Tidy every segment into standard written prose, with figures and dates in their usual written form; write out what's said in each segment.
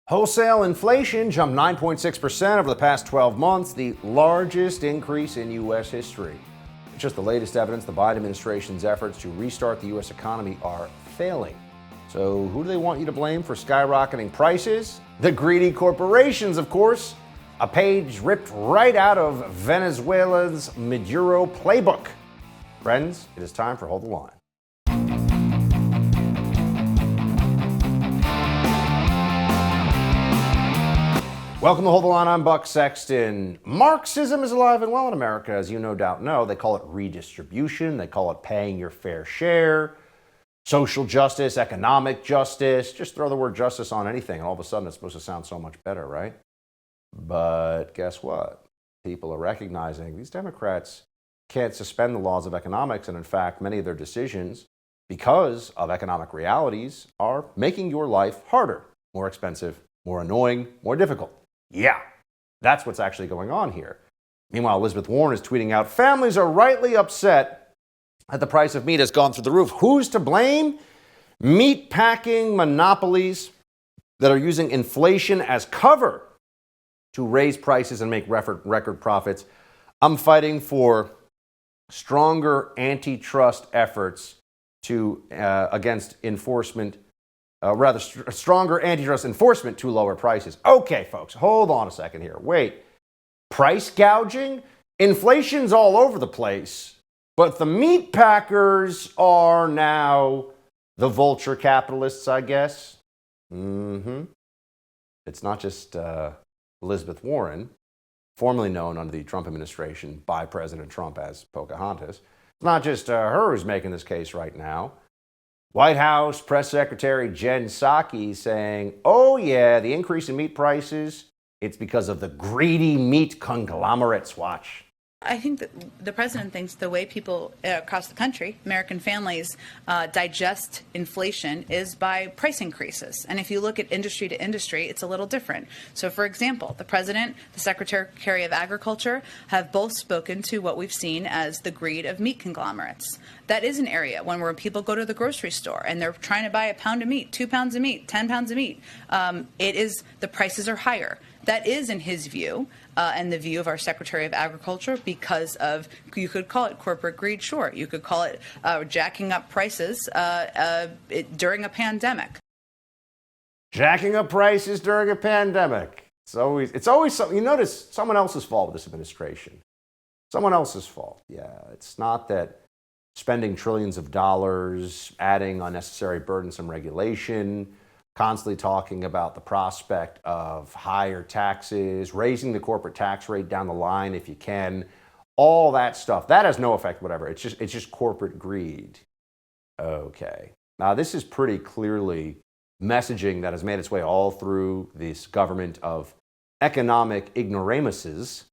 Wholesale inflation jumped 9.6% over the past 12 months, the largest increase in U.S. history. It's just the latest evidence the Biden administration's efforts to restart the U.S. economy are failing. So who do they want you to blame for skyrocketing prices? The greedy corporations, of course. A page ripped right out of Venezuela's Maduro playbook. Friends, it is time for Hold the Line. Welcome to Hold the Line. I'm Buck Sexton. Marxism is alive and well in America, as you no doubt know. They call it redistribution. They call it paying your fair share. Social justice, economic justice. Just throw the word justice on anything, and all of a sudden it's supposed to sound so much better, right? But guess what? People are recognizing these Democrats can't suspend the laws of economics, and in fact, many of their decisions, because of economic realities, are making your life harder, more expensive, more annoying, more difficult. Yeah, that's what's actually going on here. Meanwhile, Elizabeth Warren is tweeting out, families are rightly upset that the price of meat has gone through the roof. Who's to blame? Meat packing monopolies that are using inflation as cover to raise prices and make record profits. I'm fighting for stronger antitrust efforts to against enforcement. Stronger antitrust enforcement to lower prices. Okay, folks, hold on a second here. Wait, price gouging? Inflation's all over the place, but the meat packers are now the vulture capitalists, I guess. It's not just Elizabeth Warren, formerly known under the Trump administration by President Trump as Pocahontas. It's not just her who's making this case right now. White House Press Secretary Jen Psaki saying, oh yeah, the increase in meat prices, it's because of the greedy meat conglomerates. Watch. I think that the president thinks the way people across the country, American families, digest inflation is by price increases. And if you look at industry to industry, it's a little different. So, for example, the president, the Secretary of Agriculture have both spoken to what we've seen as the greed of meat conglomerates. That is an area where people go to the grocery store and they're trying to buy a pound of meat, 2 pounds of meat, 10 pounds of meat. The prices are higher. That is, in his view, and the view of our Secretary of Agriculture, because of, you could call it corporate greed, sure. You could call it jacking up prices during a pandemic. Jacking up prices during a pandemic. It's always something. You notice someone else's fault with this administration. Someone else's fault. Yeah, it's not that spending trillions of dollars, adding unnecessary burdensome regulation, constantly talking about the prospect of higher taxes, raising the corporate tax rate down the line if you can, all that stuff. That has no effect, whatever. It's just corporate greed. Okay. Now, this is pretty clearly messaging that has made its way all through this government of economic ignoramuses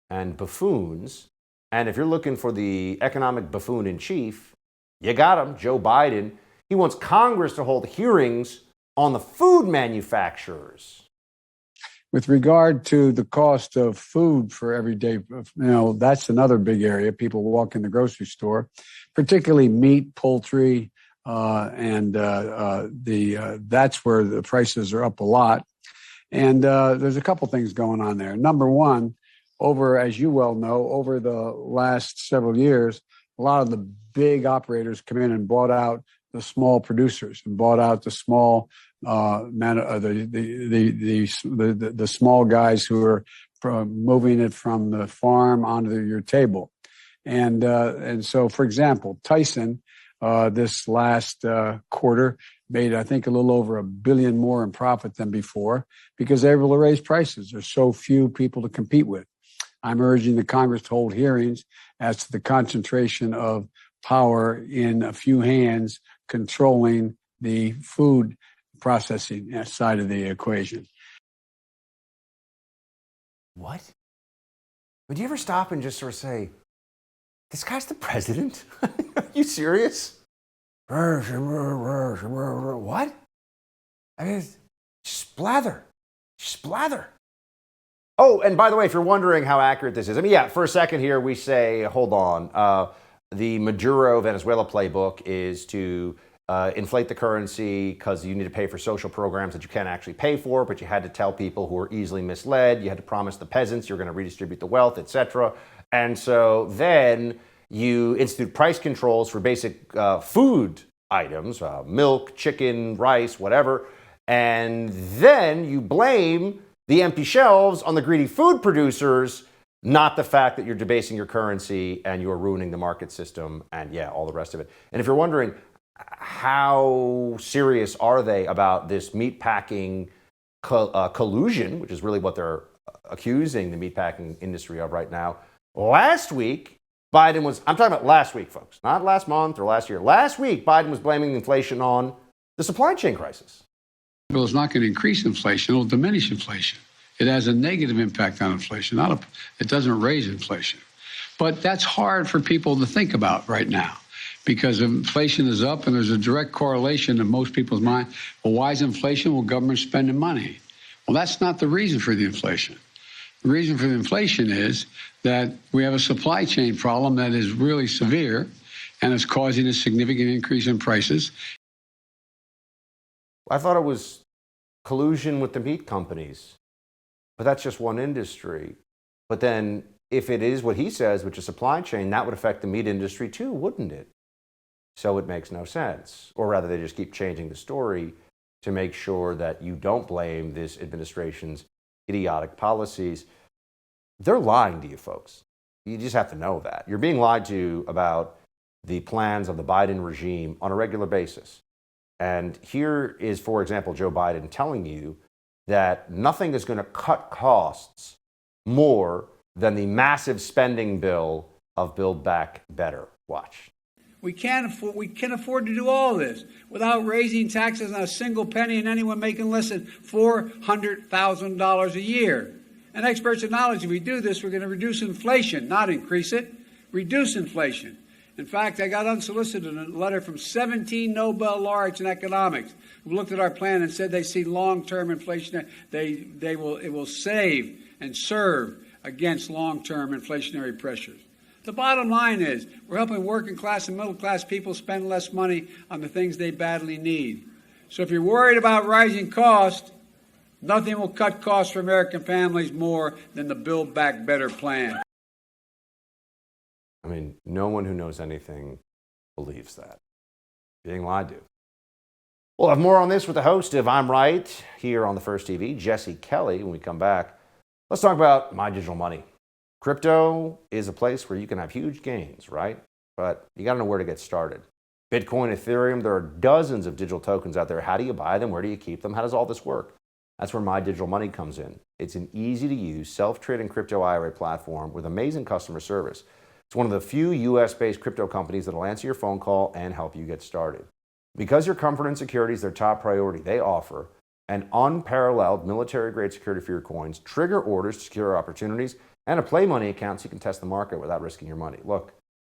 and buffoons. And if you're looking for the economic buffoon in chief, you got him, Joe Biden. He wants Congress to hold hearings on the food manufacturers. With regard to the cost of food for everyday, that's another big area. People walk in the grocery store, particularly meat, poultry, and that's where the prices are up a lot. And there's a couple things going on there. Number one, as you well know, over the last several years, a lot of the big operators come in and bought out the small producers and bought out the small the small guys who are moving it from the farm onto your table, and so, for example, Tyson this last quarter made, I think, a little over $1 billion more in profit than before because they're able to raise prices. There's so few people to compete with. I'm urging the Congress to hold hearings as to the concentration of power in a few hands controlling the food processing side of the equation. What? Would you ever stop and just sort of say, this guy's the president? Are you serious? What? I mean, splather. Oh, and by the way, if you're wondering how accurate this is, for a second here, we say, hold on. The Maduro Venezuela playbook is to inflate the currency because you need to pay for social programs that you can't actually pay for, but you had to tell people who are easily misled. You had to promise the peasants you're going to redistribute the wealth, etc. And so then you institute price controls for basic food items, milk, chicken, rice, whatever. And then you blame the empty shelves on the greedy food producers, not the fact that you're debasing your currency and you're ruining the market system and all the rest of it. And if you're wondering, how serious are they about this meatpacking collusion, which is really what they're accusing the meatpacking industry of right now. Last week, I'm talking about last week, folks, not last month or last year. Last week, Biden was blaming inflation on the supply chain crisis. Well, it's not going to increase inflation. It'll diminish inflation. It has a negative impact on inflation. It doesn't raise inflation. But that's hard for people to think about right now, because inflation is up and there's a direct correlation in most people's mind. Well, why is inflation? Well, government's spending money. Well, that's not the reason for the inflation. The reason for the inflation is that we have a supply chain problem that is really severe and is causing a significant increase in prices. I thought it was collusion with the meat companies, but that's just one industry. But then if it is what he says, which is supply chain, that would affect the meat industry too, wouldn't it? So it makes no sense. Or rather, they just keep changing the story to make sure that you don't blame this administration's idiotic policies. They're lying to you, folks. You just have to know that. You're being lied to about the plans of the Biden regime on a regular basis. And here is, for example, Joe Biden telling you that nothing is going to cut costs more than the massive spending bill of Build Back Better. Watch. We can afford to do all this without raising taxes on a single penny and anyone making less than $400,000 a year. And experts acknowledge if we do this, we're going to reduce inflation, not increase it, reduce inflation. In fact, I got unsolicited a letter from 17 Nobel laureates in economics who looked at our plan and said they see long-term inflation. It will save and serve against long-term inflationary pressures. The bottom line is we're helping working class and middle class people spend less money on the things they badly need. So if you're worried about rising costs, nothing will cut costs for American families more than the Build Back Better plan. I mean, no one who knows anything believes that. Being lied to. We'll have more on this with the host of I'm Right here on the First TV, Jesse Kelly, when we come back. Let's talk about My Digital Money. Crypto is a place where you can have huge gains, right? But you got to know where to get started. Bitcoin, Ethereum, there are dozens of digital tokens out there. How do you buy them? Where do you keep them? How does all this work? That's where My Digital Money comes in. It's an easy-to-use, self-trading crypto IRA platform with amazing customer service. It's one of the few US-based crypto companies that will answer your phone call and help you get started. Because your comfort and security is their top priority, they offer an unparalleled military-grade security for your coins, trigger orders to secure opportunities, and a play money account so you can test the market without risking your money. Look,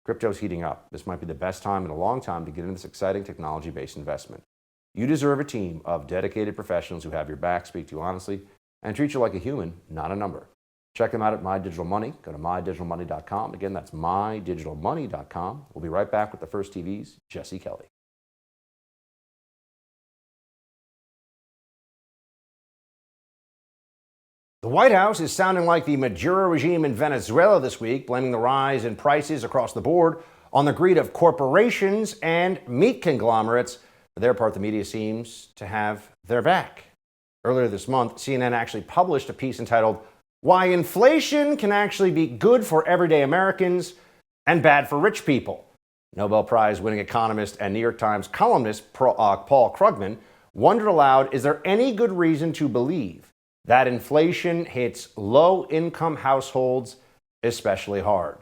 crypto's heating up. This might be the best time in a long time to get into this exciting technology-based investment. You deserve a team of dedicated professionals who have your back, speak to you honestly, and treat you like a human, not a number. Check them out at My Digital Money. Go to mydigitalmoney.com. Again, that's mydigitalmoney.com. We'll be right back with the First TV's Jesse Kelly. The White House is sounding like the Maduro regime in Venezuela this week, blaming the rise in prices across the board on the greed of corporations and meat conglomerates. For their part, the media seems to have their back. Earlier this month, CNN actually published a piece entitled, Why Inflation Can Actually Be Good for Everyday Americans and Bad for Rich People. Nobel Prize-winning economist and New York Times columnist Paul Krugman wondered aloud, is there any good reason to believe that inflation hits low-income households especially hard?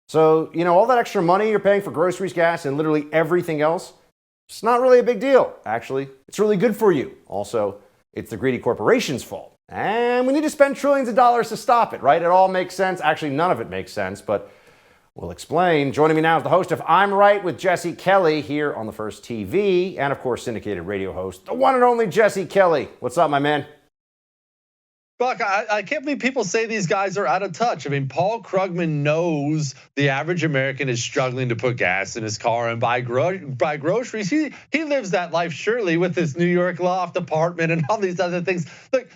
So, all that extra money you're paying for groceries, gas, and literally everything else, it's not really a big deal, actually. It's really good for you. Also, it's the greedy corporations' fault. And we need to spend trillions of dollars to stop it, right? It all makes sense. Actually, none of it makes sense, but we'll explain. Joining me now is the host of I'm Right with Jesse Kelly here on the First TV, and of course, syndicated radio host, the one and only Jesse Kelly. What's up, my man? Buck, I can't believe people say these guys are out of touch. I mean, Paul Krugman knows the average American is struggling to put gas in his car and buy groceries. He lives that life surely with his New York loft apartment and all these other things. Look,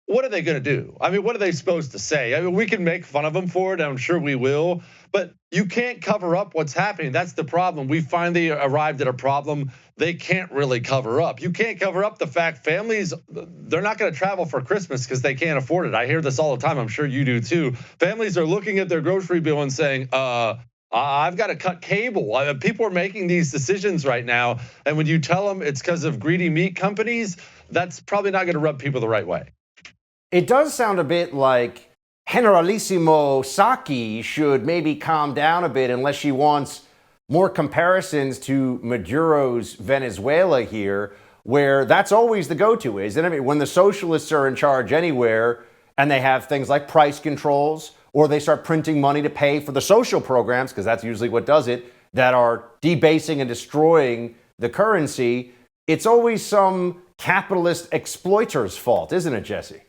what are they going to do? I mean, what are they supposed to say? I mean, we can make fun of them for it. I'm sure we will. But you can't cover up what's happening. That's the problem. We finally arrived at a problem they can't really cover up. You can't cover up the fact families, they're not going to travel for Christmas because they can't afford it. I hear this all the time. I'm sure you do too. Families are looking at their grocery bill and saying, I've got to cut cable. People are making these decisions right now. And when you tell them it's because of greedy meat companies, that's probably not going to rub people the right way. It does sound a bit like Generalissimo Psaki should maybe calm down a bit unless she wants more comparisons to Maduro's Venezuela here, where that's always the go-to, isn't it? I mean, when the socialists are in charge anywhere and they have things like price controls, or they start printing money to pay for the social programs, because that's usually what does it, that are debasing and destroying the currency, it's always some capitalist exploiter's fault, isn't it, Jesse?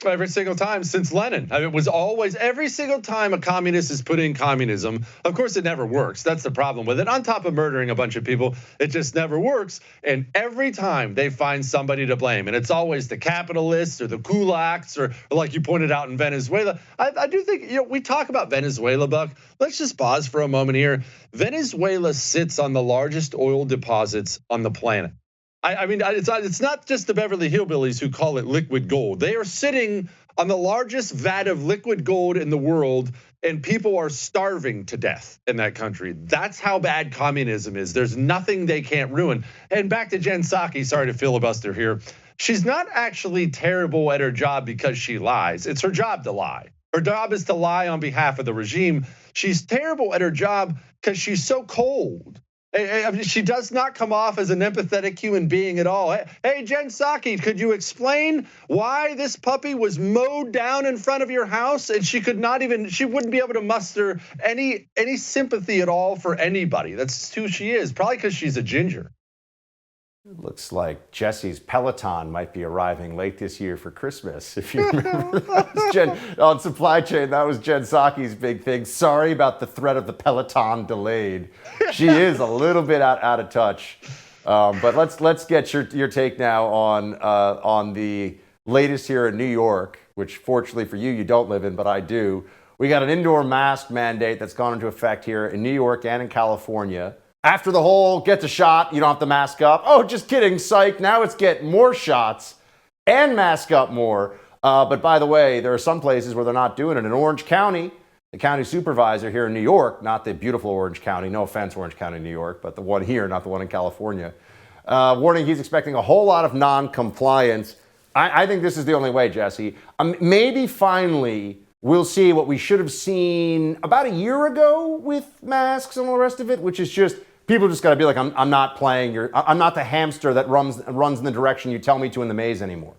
Every single time since Lenin. I mean, it was always, every single time a communist is put in communism, of course it never works. That's the problem with it. On top of murdering a bunch of people, it just never works. And every time they find somebody to blame, and it's always the capitalists or the kulaks, or like you pointed out in Venezuela. I do think, we talk about Venezuela, Buck. Let's just pause for a moment here. Venezuela sits on the largest oil deposits on the planet. I mean, it's not just the Beverly Hillbillies who call it liquid gold. They are sitting on the largest vat of liquid gold in the world, and people are starving to death in that country. That's how bad communism is. There's nothing they can't ruin. And back to Jen Psaki, sorry to filibuster here. She's not actually terrible at her job because she lies. It's her job to lie. Her job is to lie on behalf of the regime. She's terrible at her job because she's so cold. She does not come off as an empathetic human being at all. Hey, Jen Psaki, could you explain why this puppy was mowed down in front of your house and she wouldn't be able to muster any sympathy at all for anybody? That's who she is, probably because she's a ginger. It looks like Jesse's Peloton might be arriving late this year for Christmas. If you remember, that was Jen on supply chain. That was Jen Psaki's big thing. Sorry about the threat of the Peloton delayed. She is a little bit out of touch. But let's get your take now on the latest here in New York, which fortunately for you, you don't live in, but I do. We got an indoor mask mandate that's gone into effect here in New York and in California. After the whole get the shot, you don't have to mask up. Oh, just kidding, psych. Now it's get more shots and mask up more. But by the way, there are some places where they're not doing it. In Orange County, the county supervisor here in New York, not the beautiful Orange County, no offense, Orange County, New York, but the one here, not the one in California, warning he's expecting a whole lot of non-compliance. I think this is the only way, Jesse. Maybe finally we'll see what we should have seen about a year ago with masks and all the rest of it, which is just people just got to be like, I'm not playing I'm not the hamster that runs in the direction you tell me to in the maze anymore.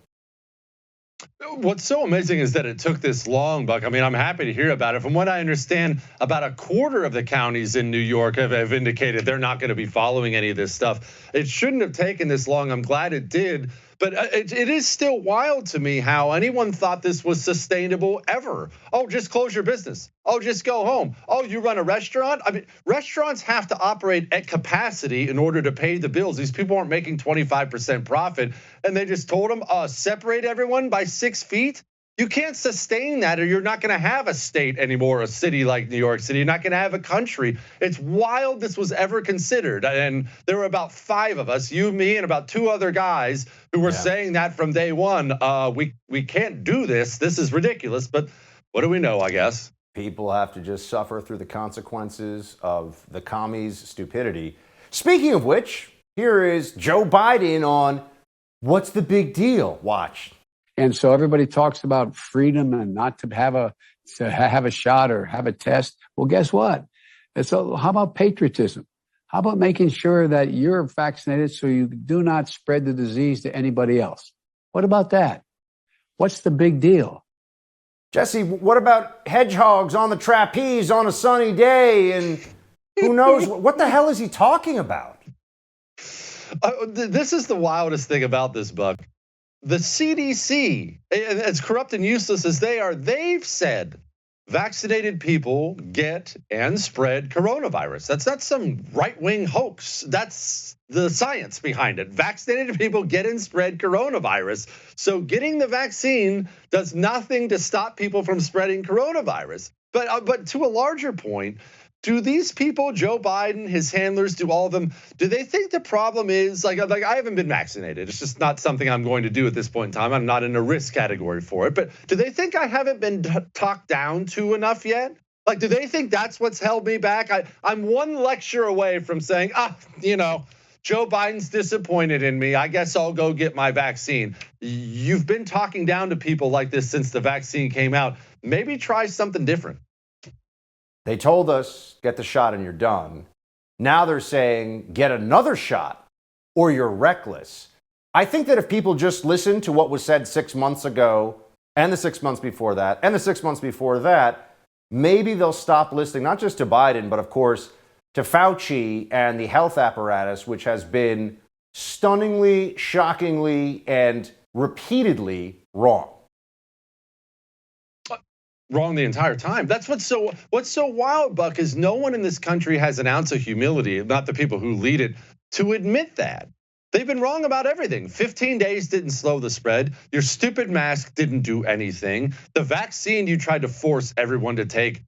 What's so amazing is that it took this long, Buck. I mean, I'm happy to hear about it. From what I understand, about a quarter of the counties in New York have indicated they're not going to be following any of this stuff. It shouldn't have taken this long. I'm glad it did. But it is still wild to me how anyone thought this was sustainable ever. Oh, just close your business. Oh, just go home. Oh, you run a restaurant? I mean, restaurants have to operate at capacity in order to pay the bills. These people aren't making 25% profit. And they just told them, separate everyone by 6 feet. You can't sustain that, or you're not going to have a state anymore, a city like New York City. You're not going to have a country. It's wild this was ever considered. And there were about 5 of us, you, me, and about 2 other guys who were saying that from day one. We can't do this. This is ridiculous. But what do we know, I guess? People have to just suffer through the consequences of the commies' stupidity. Speaking of which, here is Joe Biden on what's the big deal. Watch. And so everybody talks about freedom and not to have a shot or have a test. Well, guess what? How about patriotism? How about making sure that you're vaccinated so you do not spread the disease to anybody else? What about that? What's the big deal? Jesse, what about hedgehogs on the trapeze on a sunny day? And who knows? What the hell is he talking about? This is the wildest thing about this, Buck. The CDC, as corrupt and useless as they are, they've said vaccinated people get and spread coronavirus. That's not some right-wing hoax. That's the science behind it. Vaccinated people get and spread coronavirus. So getting the vaccine does nothing to stop people from spreading coronavirus. But to a larger point, do these people, Joe Biden, his handlers, do all of them, do they think the problem is, like I haven't been vaccinated. It's just not something I'm going to do at this point in time. I'm not in a risk category for it. But do they think I haven't been talked down to enough yet? Like, do they think that's what's held me back? I'm one lecture away from saying, Joe Biden's disappointed in me. I guess I'll go get my vaccine. You've been talking down to people like this since the vaccine came out. Maybe try something different. They told us, get the shot and you're done. Now they're saying, get another shot or you're reckless. I think that if people just listen to what was said 6 months ago and the 6 months before that and the 6 months before that, maybe they'll stop listening, not just to Biden, but of course to Fauci and the health apparatus, which has been stunningly, shockingly, and repeatedly wrong. Wrong the entire time. That's what's so wild, Buck, is no one in this country has an ounce of humility, not the people who lead it, to admit that. They've been wrong about everything. 15 days didn't slow the spread. Your stupid mask didn't do anything. The vaccine you tried to force everyone to take,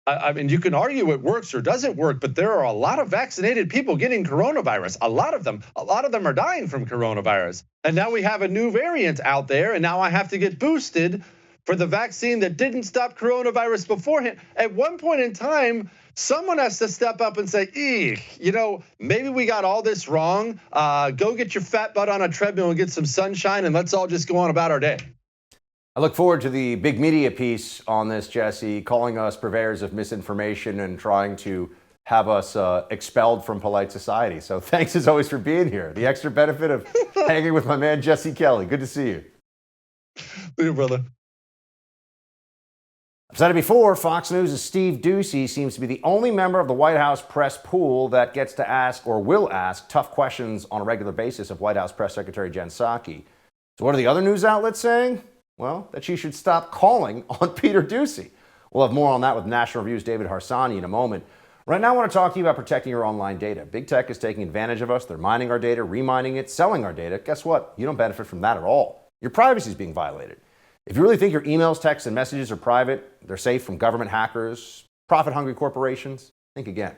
I mean, you can argue it works or doesn't work, but there are a lot of vaccinated people getting coronavirus. A lot of them are dying from coronavirus. And now we have a new variant out there, and now I have to get boosted for the vaccine that didn't stop coronavirus beforehand. At one point in time, someone has to step up and say, maybe we got all this wrong. Go get your fat butt on a treadmill and get some sunshine, and let's all just go on about our day. I look forward to the big media piece on this, Jesse, calling us purveyors of misinformation and trying to have us expelled from polite society. So thanks as always for being here. The extra benefit of hanging with my man, Jesse Kelly. Good to see you. See you, brother. I've said it before, Fox News' Steve Doocy seems to be the only member of the White House press pool that gets to ask or will ask tough questions on a regular basis of White House Press Secretary Jen Psaki. So what are the other news outlets saying? Well, that she should stop calling on Peter Doocy. We'll have more on that with National Review's David Harsanyi in a moment. Right now, I want to talk to you about protecting your online data. Big tech is taking advantage of us. They're mining our data, remining it, selling our data. Guess what? You don't benefit from that at all. Your privacy is being violated. If you really think your emails, texts, and messages are private, they're safe from government hackers, profit-hungry corporations, think again.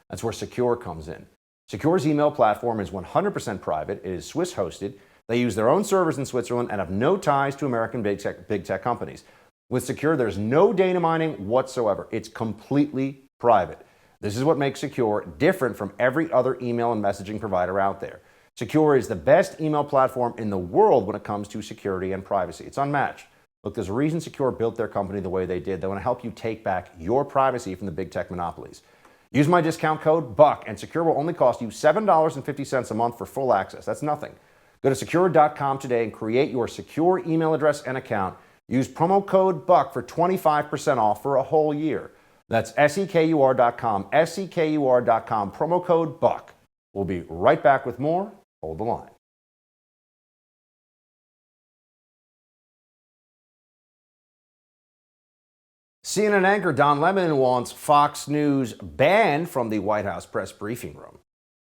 That's where Secure comes in. Secure's email platform is 100% private. It is Swiss-hosted. They use their own servers in Switzerland and have no ties to American big tech companies. With Secure, there's no data mining whatsoever. It's completely private. This is what makes Secure different from every other email and messaging provider out there. Secure is the best email platform in the world when it comes to security and privacy. It's unmatched. Look, there's a reason Secure built their company the way they did. They want to help you take back your privacy from the big tech monopolies. Use my discount code BUCK, and Secure will only cost you $7.50 a month for full access. That's nothing. Go to secure.com today and create your secure email address and account. Use promo code BUCK for 25% off for a whole year. That's SEKUR.com, SEKUR.com, promo code BUCK. We'll be right back with more. Hold the line. CNN anchor Don Lemon wants Fox News banned from the White House press briefing room.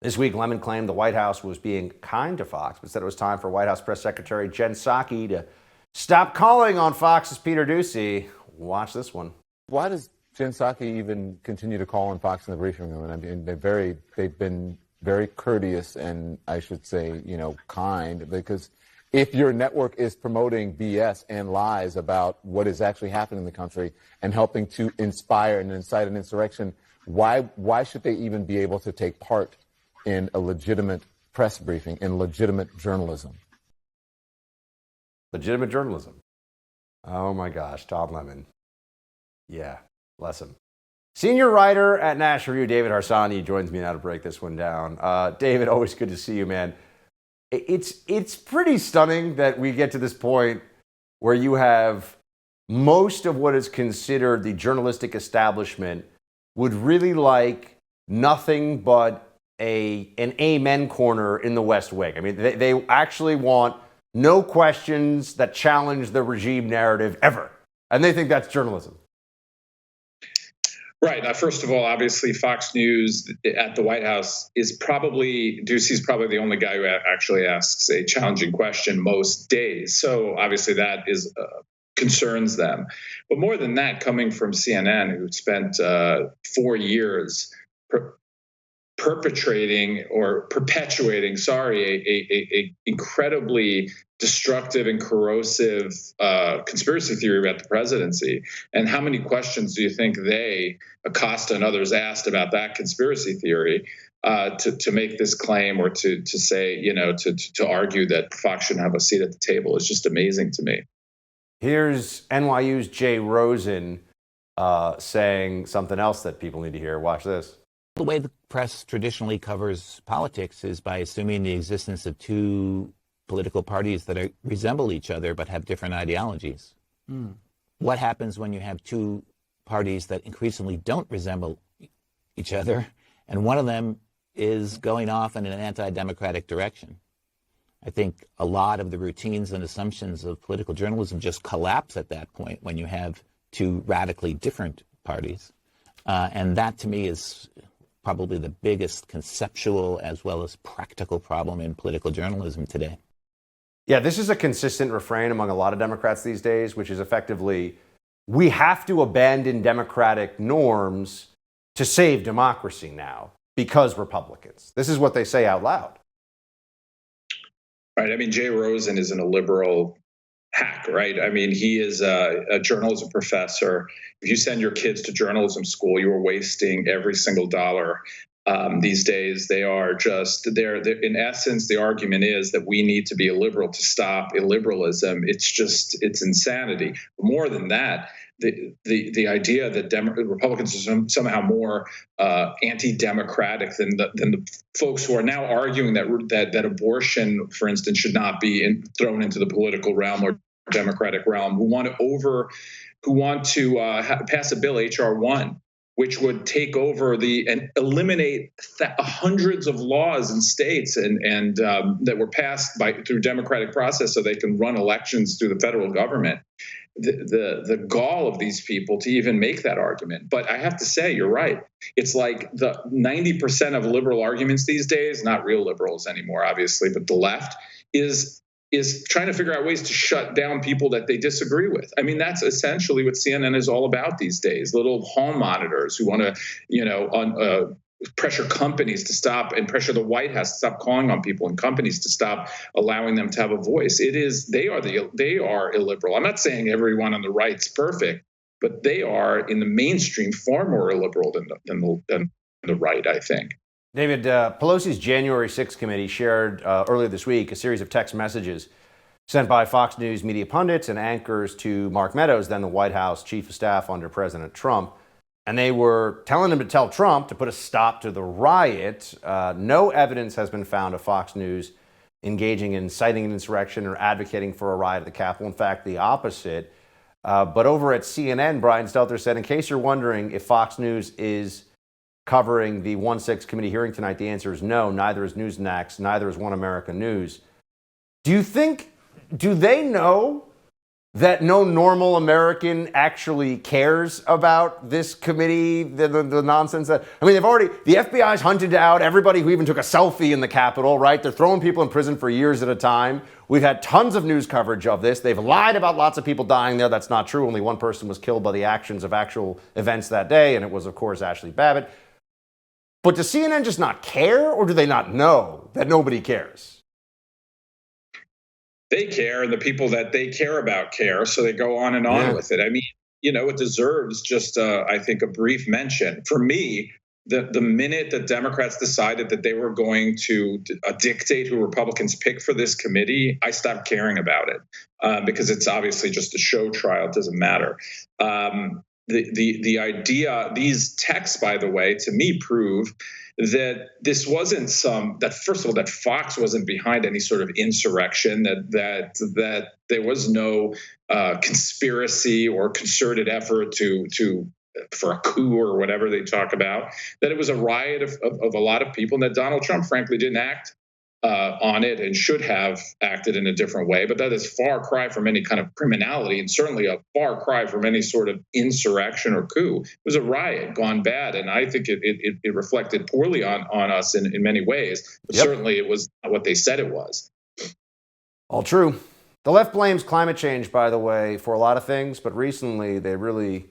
This week, Lemon claimed the White House was being kind to Fox, but said it was time for White House Press Secretary Jen Psaki to stop calling on Fox's Peter Doocy. Watch this one. Why does Jen Psaki even continue to call on Fox in the briefing room? And I mean, they've been very courteous and I should say, kind, because if your network is promoting BS and lies about what is actually happening in the country and helping to inspire and incite an insurrection, why should they even be able to take part in a legitimate press briefing, in legitimate journalism? Legitimate journalism. Oh my gosh, Todd Lemon. Yeah, bless him. Senior writer at National Review, David Harsanyi, joins me now to break this one down. David, always good to see you, man. It's pretty stunning that we get to this point where you have most of what is considered the journalistic establishment would really like nothing but an amen corner in the West Wing. I mean, they actually want no questions that challenge the regime narrative ever. And they think that's journalism. Right. First of all, obviously, Fox News at the White House is probably, Ducey's probably the only guy who actually asks a challenging question most days. So obviously that is concerns them. But more than that, coming from CNN, who spent 4 years perpetuating a incredibly destructive and corrosive conspiracy theory about the presidency. And how many questions do you think they, Acosta and others, asked about that conspiracy theory to make this claim, or to say, to argue that Fox shouldn't have a seat at the table? Is just amazing to me. Here's NYU's Jay Rosen saying something else that people need to hear. Watch this. The way the press traditionally covers politics is by assuming the existence of two political parties that resemble each other but have different ideologies. What happens when you have two parties that increasingly don't resemble each other, and one of them is going off in an anti-democratic direction? I think a lot of the routines and assumptions of political journalism just collapse at that point when you have two radically different parties. And that, to me, is probably the biggest conceptual as well as practical problem in political journalism today. Yeah, this is a consistent refrain among a lot of Democrats these days, which is effectively, we have to abandon democratic norms to save democracy now because Republicans. This is what they say out loud. Right. I mean, Jay Rosen isn't a liberal hack, right? I mean, he is a journalism professor. If you send your kids to journalism school, you are wasting every single dollar. These days, they're in essence, the argument is that we need to be a liberal to stop illiberalism. It's insanity. More than that, the idea that Republicans are somehow more anti-democratic than the folks who are now arguing that abortion, for instance, should not be thrown into the political realm or democratic realm, who want to pass a bill, H.R. 1, which would take over and eliminate hundreds of laws in states and that were passed through democratic process so they can run elections through the federal government. The gall of these people to even make that argument. But I have to say, you're right. It's like the 90% of liberal arguments these days, not real liberals anymore, obviously, but the left is trying to figure out ways to shut down people that they disagree with. I mean, that's essentially what CNN is all about these days. Little home monitors who want to, pressure companies to stop, and pressure the White House to stop calling on people, and companies to stop allowing them to have a voice. They are illiberal. I'm not saying everyone on the right's perfect, but they are in the mainstream far more illiberal than the right, I think. David, Pelosi's January 6th committee shared earlier this week a series of text messages sent by Fox News media pundits and anchors to Mark Meadows, then the White House chief of staff under President Trump. And they were telling him to tell Trump to put a stop to the riot. No evidence has been found of Fox News engaging in inciting an insurrection or advocating for a riot at the Capitol. In fact, the opposite. But over at CNN, Brian Stelter said, in case you're wondering if Fox News is covering the 1-6 committee hearing tonight, the answer is no. Neither is Newsmax. Neither is One America News. Do they know that no normal American actually cares about this committee, the nonsense that, I mean, the FBI's hunted out everybody who even took a selfie in the Capitol, right? They're throwing people in prison for years at a time. We've had tons of news coverage of this. They've lied about lots of people dying there. That's not true. Only one person was killed by the actions of actual events that day, and it was, of course, Ashley Babbitt. But does CNN just not care, or do they not know that nobody cares? They care, and the people that they care about care, so they go on and on with it. I mean, it deserves just, I think, a brief mention. For me, the minute that Democrats decided that they were going to dictate who Republicans pick for this committee, I stopped caring about it because it's obviously just a show trial. It doesn't matter. The idea, these texts, by the way, to me prove that this wasn't first of all, that Fox wasn't behind any sort of insurrection, that there was no conspiracy or concerted effort for a coup or whatever they talk about, that it was a riot of a lot of people, and that Donald Trump, frankly, didn't act on it and should have acted in a different way. But that is far cry from any kind of criminality, and certainly a far cry from any sort of insurrection or coup. It was a riot gone bad, and I think it reflected poorly on us in many ways. But certainly it was not what they said it was. All true. The left blames climate change, by the way, for a lot of things, but recently they really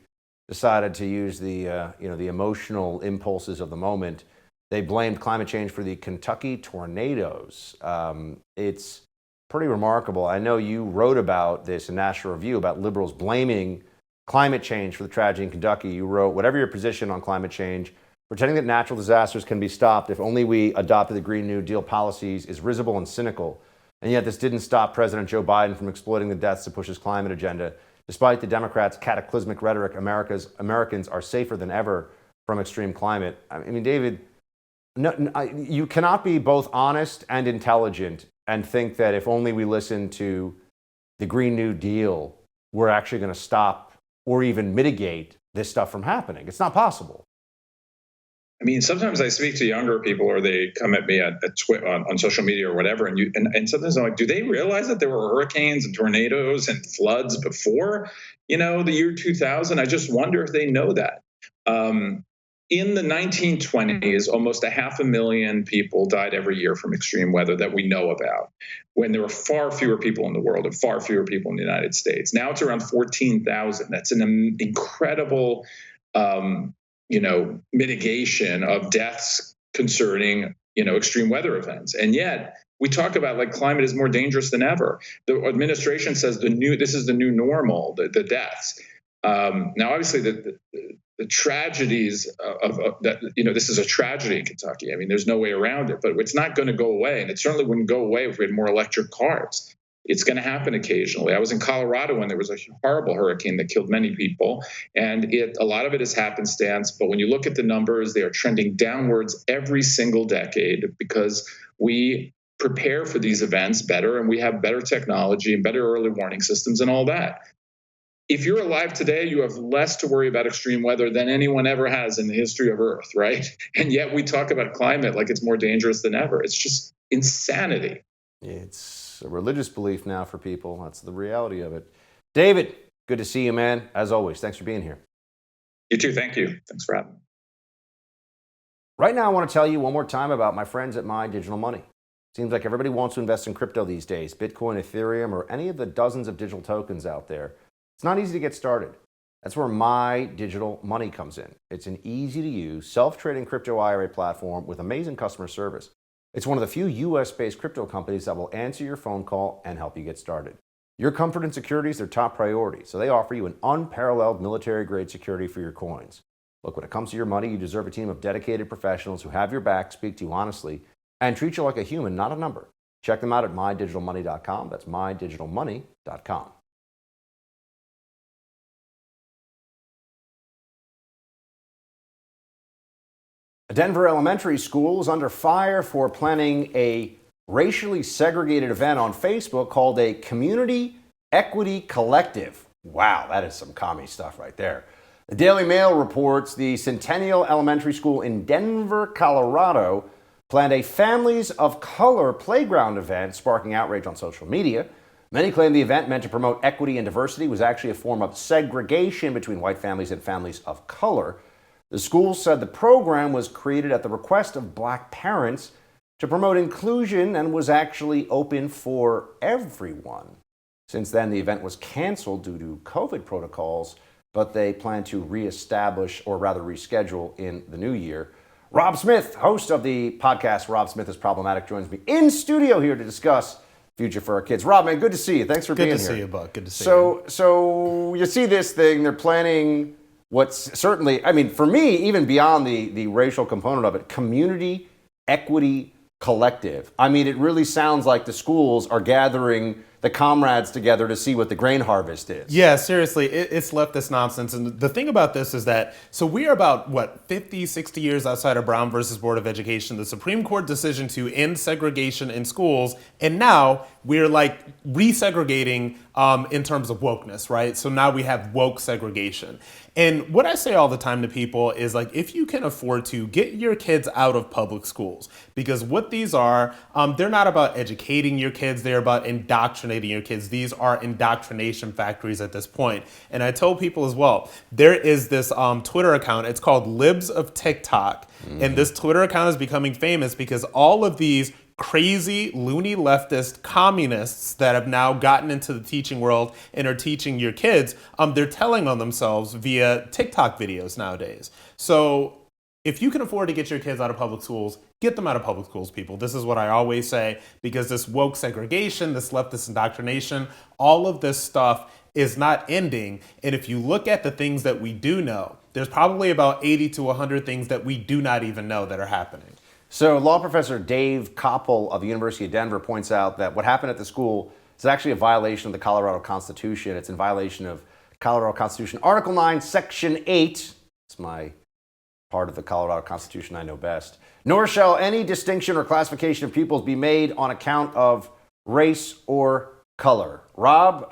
decided to use the the emotional impulses of the moment. They blamed climate change for the Kentucky tornadoes. It's pretty remarkable. I know you wrote about this in National Review about liberals blaming climate change for the tragedy in Kentucky. You wrote, whatever your position on climate change, pretending that natural disasters can be stopped if only we adopted the Green New Deal policies is risible and cynical. And yet this didn't stop President Joe Biden from exploiting the deaths to push his climate agenda. Despite the Democrats' cataclysmic rhetoric, Americans are safer than ever from extreme climate. I mean, David, you cannot be both honest and intelligent and think that if only we listen to the Green New Deal, we're actually going to stop or even mitigate this stuff from happening. It's not possible. I mean, sometimes I speak to younger people, or they come at me at Twitter, on social media or whatever, and sometimes I'm like, do they realize that there were hurricanes and tornadoes and floods before, the year 2000? I just wonder if they know that. In the 1920s, almost 500,000 people died every year from extreme weather that we know about, when there were far fewer people in the world and far fewer people in the United States. Now it's around 14,000. That's an incredible mitigation of deaths concerning, extreme weather events. And yet we talk about like climate is more dangerous than ever. The administration says this is the new normal, the deaths. Now, obviously the tragedies of that, this is a tragedy in Kentucky. I mean, there's no way around it, but it's not going to go away. And it certainly wouldn't go away if we had more electric cars. It's going to happen occasionally. I was in Colorado when there was a horrible hurricane that killed many people, and a lot of it is happenstance. But when you look at the numbers, they are trending downwards every single decade because we prepare for these events better, and we have better technology and better early warning systems and all that. If you're alive today, you have less to worry about extreme weather than anyone ever has in the history of Earth, right? And yet we talk about climate like it's more dangerous than ever. It's just insanity. It's a religious belief now for people. That's the reality of it. David, good to see you, man. As always, thanks for being here. You too. Thank you. Thanks for having me. Right now, I want to tell you one more time about my friends at My Digital Money. Seems like everybody wants to invest in crypto these days, Bitcoin, Ethereum, or any of the dozens of digital tokens out there. It's not easy to get started. That's where My Digital Money comes in. It's an easy-to-use, self-trading crypto IRA platform with amazing customer service. It's one of the few US-based crypto companies that will answer your phone call and help you get started. Your comfort and security is their top priority, so they offer you an unparalleled military-grade security for your coins. Look, when it comes to your money, you deserve a team of dedicated professionals who have your back, speak to you honestly, and treat you like a human, not a number. Check them out at mydigitalmoney.com. That's mydigitalmoney.com. A Denver elementary school is under fire for planning a racially segregated event on Facebook called a Community Equity Collective. Wow, that is some commie stuff right there. The Daily Mail reports the Centennial Elementary School in Denver, Colorado, planned a Families of Color playground event, sparking outrage on social media. Many claim the event, meant to promote equity and diversity, was actually a form of segregation between white families and families of color. The school said the program was created at the request of black parents to promote inclusion and was actually open for everyone. Since then, the event was canceled due to COVID protocols, but they plan to reestablish, or rather reschedule, in the new year. Rob Smith, host of the podcast Rob Smith is Problematic, joins me in studio here to discuss Future for Our Kids. Rob, man, good to see you. Thanks for being here. Good to see you, Buck. Good to see you. So you see this thing, they're planning what's certainly, I mean, for me, even beyond the racial component of it, Community Equity Collective. I mean, it really sounds like the schools are gathering the comrades together to see what the grain harvest is. Yeah, seriously, it's leftist nonsense. And the thing about this is that, so we are about, 50, 60 years outside of Brown versus Board of Education, the Supreme Court decision to end segregation in schools. And now we're like resegregating in terms of wokeness, right? So now we have woke segregation. And what I say all the time to people is like, if you can afford to, get your kids out of public schools, because what these are, they're not about educating your kids, they're about indoctrinating your kids. These are indoctrination factories at this point. And I told people as well, there is this Twitter account, it's called Libs of TikTok. And this Twitter account is becoming famous because all of these crazy, loony leftist communists that have now gotten into the teaching world and are teaching your kids, they're telling on themselves via TikTok videos nowadays. So if you can afford to get your kids out of public schools, get them out of public schools, people. This is what I always say, because this woke segregation, this leftist indoctrination, all of this stuff is not ending. And if you look at the things that we do know, there's probably about 80 to 100 things that we do not even know that are happening. So law professor Dave Koppel of the University of Denver points out that what happened at the school is actually a violation of the Colorado Constitution. It's in violation of Colorado Constitution Article 9, Section 8. It's my part of the Colorado Constitution I know best. Nor shall any distinction or classification of pupils be made on account of race or color. Rob,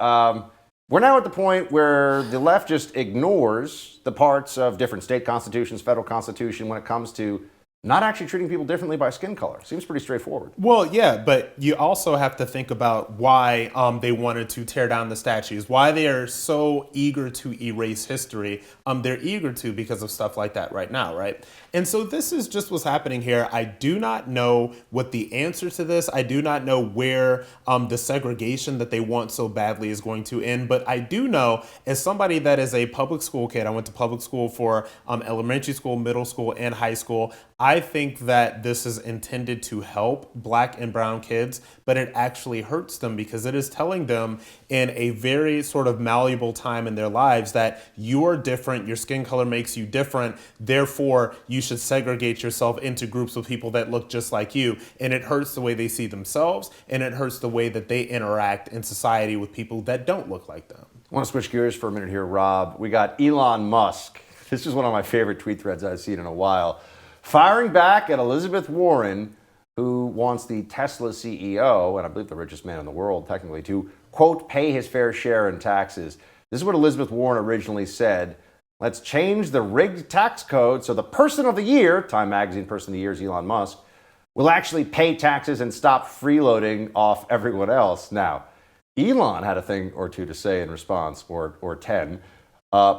we're now at the point where the left just ignores the parts of different state constitutions, federal constitution, when it comes to not actually treating people differently by skin color. Seems pretty straightforward. Well, yeah, but you also have to think about why they wanted to tear down the statues, why they are so eager to erase history. They're eager to because of stuff like that right now, right? And so this is just what's happening here. I do not know what the answer to this. I do not know where the segregation that they want so badly is going to end. But I do know, as somebody that is a public school kid, I went to public school for elementary school, middle school, and high school. I think that this is intended to help Black and brown kids, but it actually hurts them because it is telling them in a very sort of malleable time in their lives that you are different, your skin color makes you different, therefore you should segregate yourself into groups of people that look just like you. And it hurts the way they see themselves, and it hurts the way that they interact in society with people that don't look like them. I want to switch gears for a minute here, Rob. We got Elon Musk. This is one of my favorite tweet threads I've seen in a while. Firing back at Elizabeth Warren, who wants the Tesla CEO, and I believe the richest man in the world, technically, to, quote, pay his fair share in taxes. This is what Elizabeth Warren originally said. Let's change the rigged tax code so the person of the year, Time Magazine person of the year is Elon Musk, will actually pay taxes and stop freeloading off everyone else. Now, Elon had a thing or two to say in response, or 10.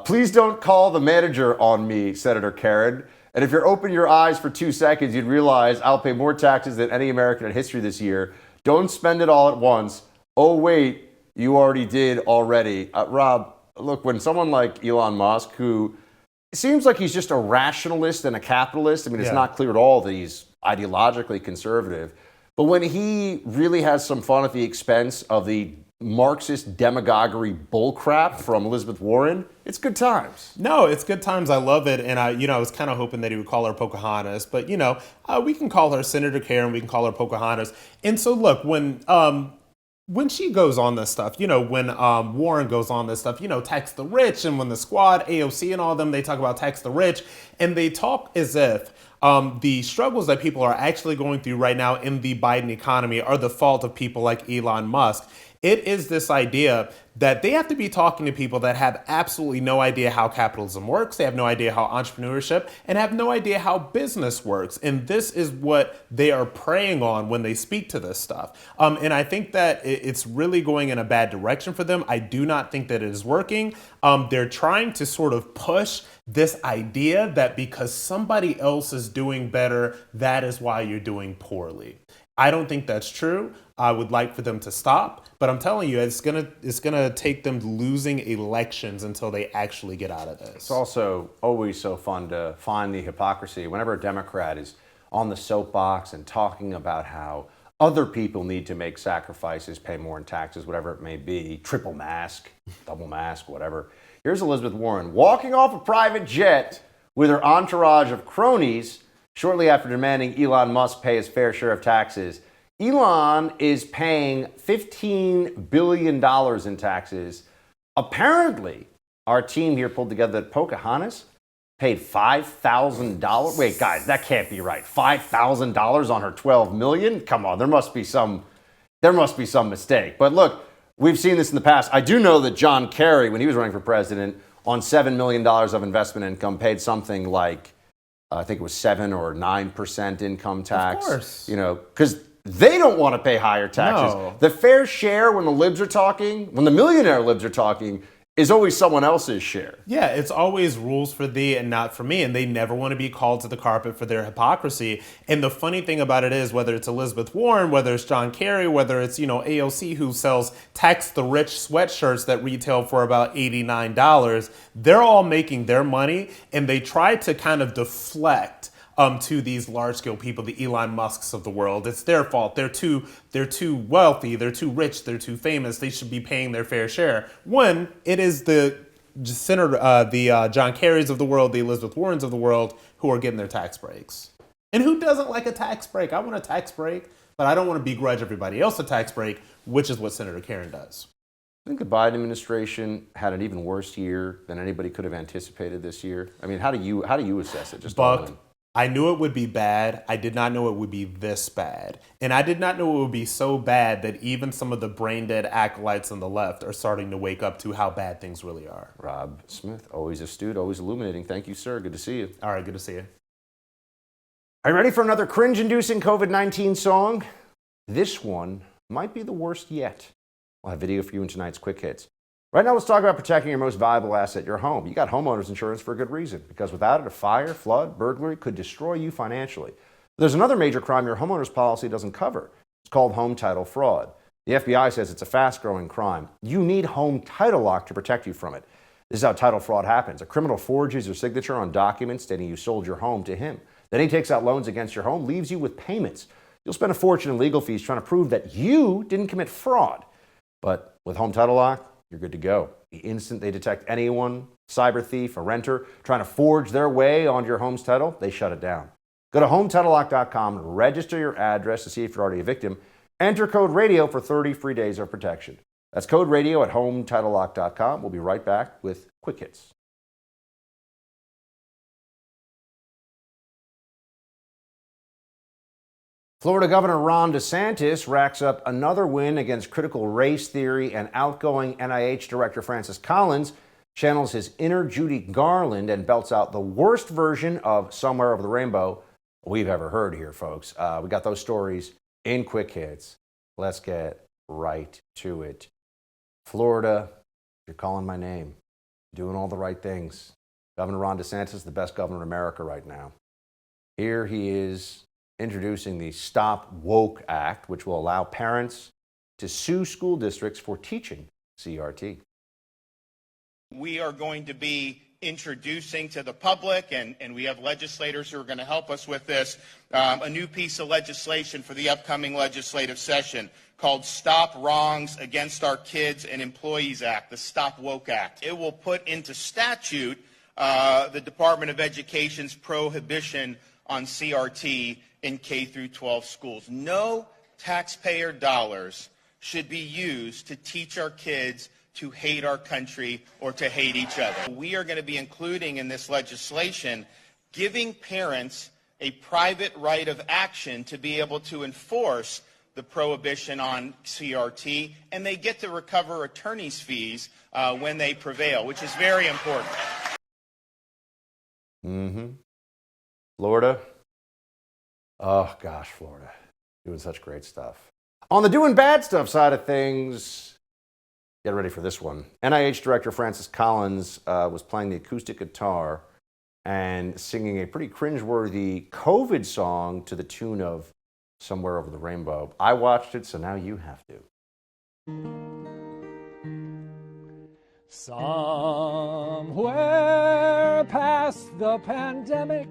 Please don't call the manager on me, Senator Karen. And if you open your eyes for 2 seconds, you'd realize I'll pay more taxes than any American in history this year. Don't spend it all at once. Oh, wait, you already did already. Rob, look, when someone like Elon Musk, who seems like he's just a rationalist and a capitalist, I mean, it's not clear at all that he's ideologically conservative, but when he really has some fun at the expense of the Marxist demagoguery bullcrap from Elizabeth Warren, it's good times. No, it's good times. I love it. And I was kind of hoping that he would call her Pocahontas, but we can call her Senator Karen, we can call her Pocahontas. And so look, when she goes on this stuff, when Warren goes on this stuff, tax the rich, and when the squad, AOC and all of them, they talk about tax the rich, and they talk as if the struggles that people are actually going through right now in the Biden economy are the fault of people like Elon Musk. It is this idea that they have to be talking to people that have absolutely no idea how capitalism works. They have no idea how entrepreneurship, and have no idea how business works. And this is what they are preying on when they speak to this stuff. And I think that it's really going in a bad direction for them. I do not think that it is working. They're trying to sort of push this idea that because somebody else is doing better, that is why you're doing poorly. I don't think that's true. I would like for them to stop, but I'm telling you, it's gonna take them losing elections until they actually get out of this. It's also always so fun to find the hypocrisy whenever a Democrat is on the soapbox and talking about how other people need to make sacrifices, pay more in taxes, whatever it may be, triple mask, double mask, whatever. Here's Elizabeth Warren walking off a private jet with her entourage of cronies shortly after demanding Elon Musk pay his fair share of taxes. Elon is paying $15 billion in taxes. Apparently, our team here pulled together that Pocahontas paid $5,000. Wait, guys, that can't be right. $5,000 on her $12 million? Come on, there must be some there must be some mistake. But look, we've seen this in the past. I do know that John Kerry, when he was running for president, on $7 million of investment income, paid something like, I think it was 7 or 9% income tax. Of course. You know, because they don't want to pay higher taxes. No. The fair share, when the libs are talking, when the millionaire libs are talking, is always someone else's share. Yeah, it's always rules for thee and not for me, and they never want to be called to the carpet for their hypocrisy. And the funny thing about it is, whether it's Elizabeth Warren, whether it's John Kerry, whether it's, AOC, who sells Tax the Rich sweatshirts that retail for about $89, they're all making their money, and they try to kind of deflect to these large-scale people, the Elon Musks of the world. It's their fault. They're too wealthy. They're too rich. They're too famous. They should be paying their fair share. When it is the John Kerrys of the world, the Elizabeth Warrens of the world, who are getting their tax breaks. And who doesn't like a tax break? I want a tax break, but I don't want to begrudge everybody else a tax break, which is what Senator Karen does. I think the Biden administration had an even worse year than anybody could have anticipated this year. I mean, how do you assess it? Just all in? I knew it would be bad. I did not know it would be this bad. And I did not know it would be so bad that even some of the brain-dead acolytes on the left are starting to wake up to how bad things really are. Rob Smith, always astute, always illuminating. Thank you, sir. Good to see you. All right, good to see you. Are you ready for another cringe-inducing COVID-19 song? This one might be the worst yet. I'll have video for you in tonight's Quick Hits. Right now, let's talk about protecting your most valuable asset, your home. You got homeowners insurance for a good reason, because without it, a fire, flood, burglary could destroy you financially. There's another major crime your homeowner's policy doesn't cover. It's called home title fraud. The FBI says it's a fast-growing crime. You need Home Title Lock to protect you from it. This is how title fraud happens. A criminal forges your signature on documents stating you sold your home to him. Then he takes out loans against your home, leaves you with payments. You'll spend a fortune in legal fees trying to prove that you didn't commit fraud. But with Home Title Lock, you're good to go. The instant they detect anyone, cyber thief, a renter, trying to forge their way onto your home's title, they shut it down. Go to HometitleLock.com and register your address to see if you're already a victim. Enter code RADIO for 30 free days of protection. That's code RADIO at HometitleLock.com. We'll be right back with Quick Hits. Florida Governor Ron DeSantis racks up another win against critical race theory, and outgoing NIH Director Francis Collins channels his inner Judy Garland and belts out the worst version of Somewhere Over the Rainbow we've ever heard here, folks. We got those stories in Quick Hits. Let's get right to it. Florida, you're calling my name, doing all the right things. Governor Ron DeSantis, the best governor in America right now. Here he is, introducing the Stop Woke Act, which will allow parents to sue school districts for teaching CRT. We are going to be introducing to the public, and we have legislators who are going to help us with this, a new piece of legislation for the upcoming legislative session called Stop Wrongs Against Our Kids and Employees Act, the Stop Woke Act. It will put into statute the Department of Education's prohibition on CRT in K through 12 schools. No taxpayer dollars should be used to teach our kids to hate our country or to hate each other. We are going to be including in this legislation giving parents a private right of action to be able to enforce the prohibition on CRT, and they get to recover attorney's fees when they prevail, which is very important. Florida. Oh, gosh, Florida. Doing such great stuff. On the doing bad stuff side of things, get ready for this one. NIH Director Francis Collins was playing the acoustic guitar and singing a pretty cringeworthy COVID song to the tune of Somewhere Over the Rainbow. I watched it, so now you have to. Somewhere past the pandemic,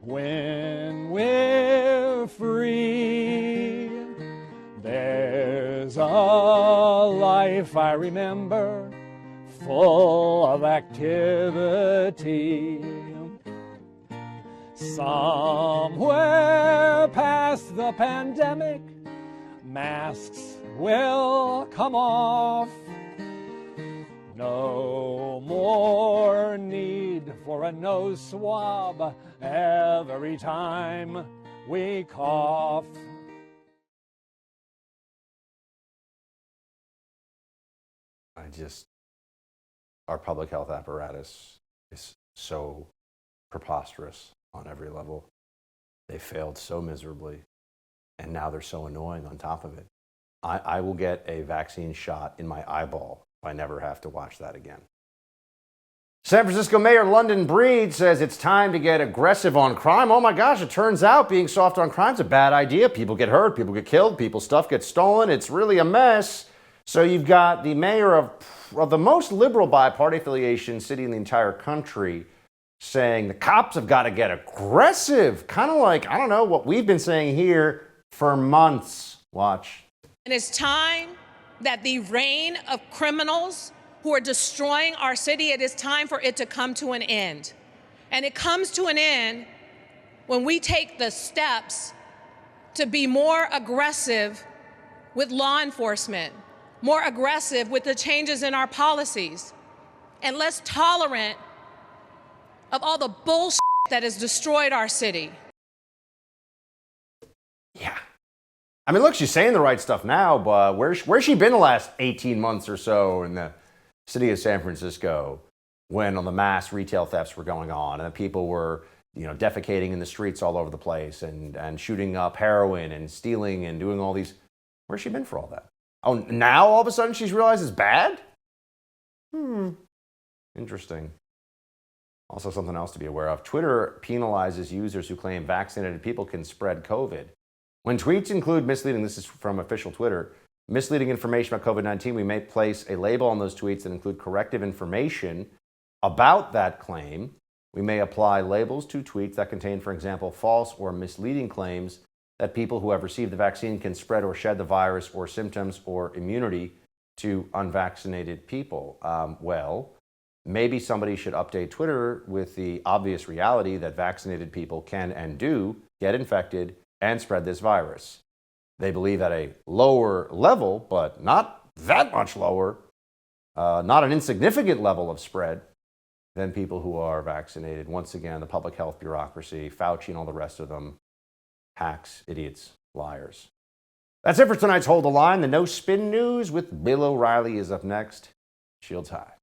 when we're free, there's a life I remember full of activity. Somewhere past the pandemic, masks will come off. No more need for a nose swab every time we cough. our public health apparatus is so preposterous on every level. They failed so miserably, and now they're so annoying on top of it. I will get a vaccine shot in my eyeball if I never have to watch that again. San Francisco Mayor London Breed says it's time to get aggressive on crime. Oh my gosh, it turns out being soft on crime is a bad idea. People get hurt, people get killed, people's stuff gets stolen. It's really a mess. So you've got the mayor of the most liberal by party affiliation city in the entire country saying the cops have got to get aggressive. Kind of like, I don't know, what we've been saying here for months. Watch. And it's time that the reign of criminals who are destroying our city, it is time for it to come to an end. And it comes to an end when we take the steps to be more aggressive with law enforcement, more aggressive with the changes in our policies, and less tolerant of all the bullshit that has destroyed our city. Yeah. I mean, look, she's saying the right stuff now, but where's she been the last 18 months or so in the city of San Francisco when all the mass retail thefts were going on and the people were, defecating in the streets all over the place and shooting up heroin and stealing and doing all these. Where's she been for all that? Oh, now all of a sudden she's realized it's bad? Interesting. Also something else to be aware of. Twitter penalizes users who claim vaccinated people can spread COVID. When tweets include misleading, this is from official Twitter, misleading information about COVID-19, we may place a label on those tweets that include corrective information about that claim. We may apply labels to tweets that contain, for example, false or misleading claims that people who have received the vaccine can spread or shed the virus or symptoms or immunity to unvaccinated people. Well, maybe somebody should update Twitter with the obvious reality that vaccinated people can and do get infected and spread this virus. They believe at a lower level, but not that much lower, not an insignificant level of spread than people who are vaccinated. Once again, the public health bureaucracy, Fauci and all the rest of them, hacks, idiots, liars. That's it for tonight's Hold the Line. The No Spin News with Bill O'Reilly is up next. Shields high.